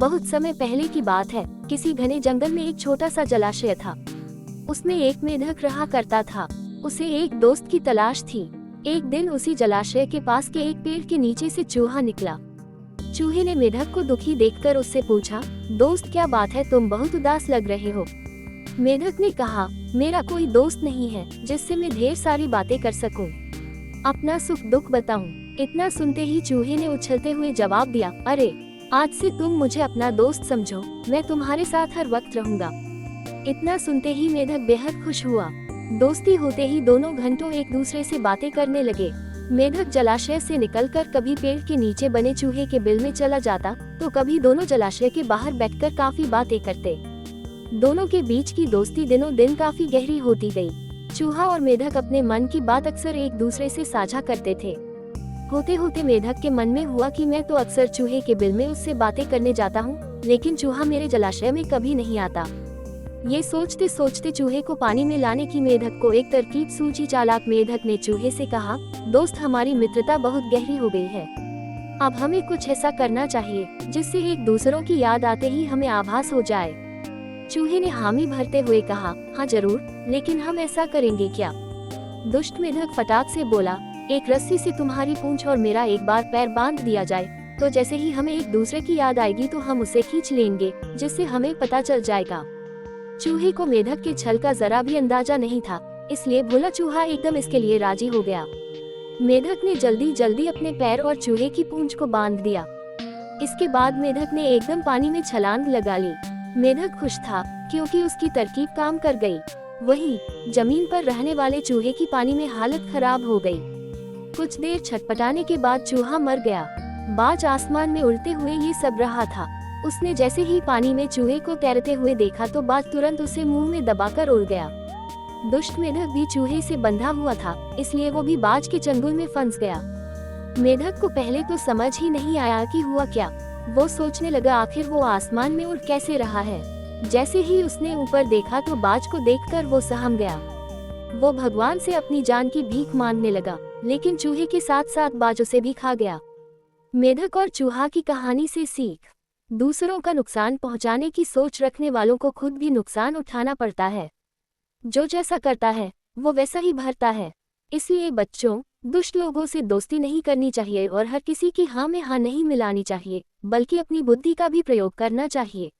बहुत समय पहले की बात है। किसी घने जंगल में एक छोटा सा जलाशय था। उसमें एक मेढक रहा करता था। उसे एक दोस्त की तलाश थी। एक दिन उसी जलाशय के पास के एक पेड़ के नीचे से चूहा निकला। चूहे ने मेढक को दुखी देखकर उससे पूछा, दोस्त क्या बात है, तुम बहुत उदास लग रहे हो। मेढक ने कहा, मेरा कोई दोस्त नहीं है जिससे मैं ढेर सारी बातें कर सकूं। अपना सुख दुख बताऊं। इतना सुनते ही चूहे ने उछलते हुए जवाब दिया, अरे आज से तुम मुझे अपना दोस्त समझो, मैं तुम्हारे साथ हर वक्त रहूंगा। इतना सुनते ही मेढक बेहद खुश हुआ। दोस्ती होते ही दोनों घंटों एक दूसरे से बातें करने लगे। मेढक जलाशय से निकलकर कभी पेड़ के नीचे बने चूहे के बिल में चला जाता, तो कभी दोनों जलाशय के बाहर बैठकर काफी बातें करते। दोनों के बीच की दोस्ती दिनों दिन काफी गहरी होती गई। चूहा और मेढक अपने मन की बात अक्सर एक दूसरे से साझा करते थे। होते होते मेढक के मन में हुआ कि मैं तो अक्सर चूहे के बिल में उससे बातें करने जाता हूँ, लेकिन चूहा मेरे जलाशय में कभी नहीं आता। ये सोचते सोचते चूहे को पानी में लाने की मेढक को एक तरकीब सूझी। चालाक मेढक ने चूहे से कहा, दोस्त हमारी मित्रता बहुत गहरी हो गई है। अब हमें कुछ ऐसा करना चाहिए जिससे एक दूसरों की याद आते ही हमें आभास हो जाए। चूहे ने हामी भरते हुए कहा, हाँ जरूर, लेकिन हम ऐसा करेंगे क्या? दुष्ट मेढक फटाक से बोला, एक रस्सी से तुम्हारी पूंछ और मेरा एक बार पैर बांध दिया जाए, तो जैसे ही हमें एक दूसरे की याद आएगी तो हम उसे खींच लेंगे, जिससे हमें पता चल जाएगा। चूहे को मेढक के छल का जरा भी अंदाजा नहीं था, इसलिए भोला चूहा एकदम इसके लिए राजी हो गया। मेढक ने जल्दी जल्दी अपने पैर और चूहे की पूंछ को बांध दिया। इसके बाद मेढक ने एकदम पानी में छलांग लगा ली। मेढक खुश था क्योंकि उसकी तरकीब काम कर गई। वहीं जमीन पर रहने वाले चूहे की पानी में हालत खराब हो गई। कुछ देर छटपटाने के बाद चूहा मर गया। बाज आसमान में उड़ते हुए ये सब रहा था। उसने जैसे ही पानी में चूहे को तैरते हुए देखा तो बाज तुरंत उसे मुंह में दबाकर उड़ गया। दुष्ट मेढक भी चूहे से बंधा हुआ था, इसलिए वो भी बाज के चंगुल में फंस गया। मेढक को पहले तो समझ ही नहीं आया कि हुआ क्या। वो सोचने लगा आखिर वो आसमान में उड़ कैसे रहा है। जैसे ही उसने ऊपर देखा तो बाज को देखकर वो सहम गया। वो भगवान से अपनी जान की भीख मांगने लगा, लेकिन चूहे के साथ साथ बाज उसे भी खा गया। मेढक और चूहा की कहानी से सीख, दूसरों का नुकसान पहुंचाने की सोच रखने वालों को खुद भी नुकसान उठाना पड़ता है। जो जैसा करता है वो वैसा ही भरता है। इसलिए बच्चों, दुष्ट लोगों से दोस्ती नहीं करनी चाहिए और हर किसी की हाँ में हाँ नहीं मिलानी चाहिए, बल्कि अपनी बुद्धि का भी प्रयोग करना चाहिए।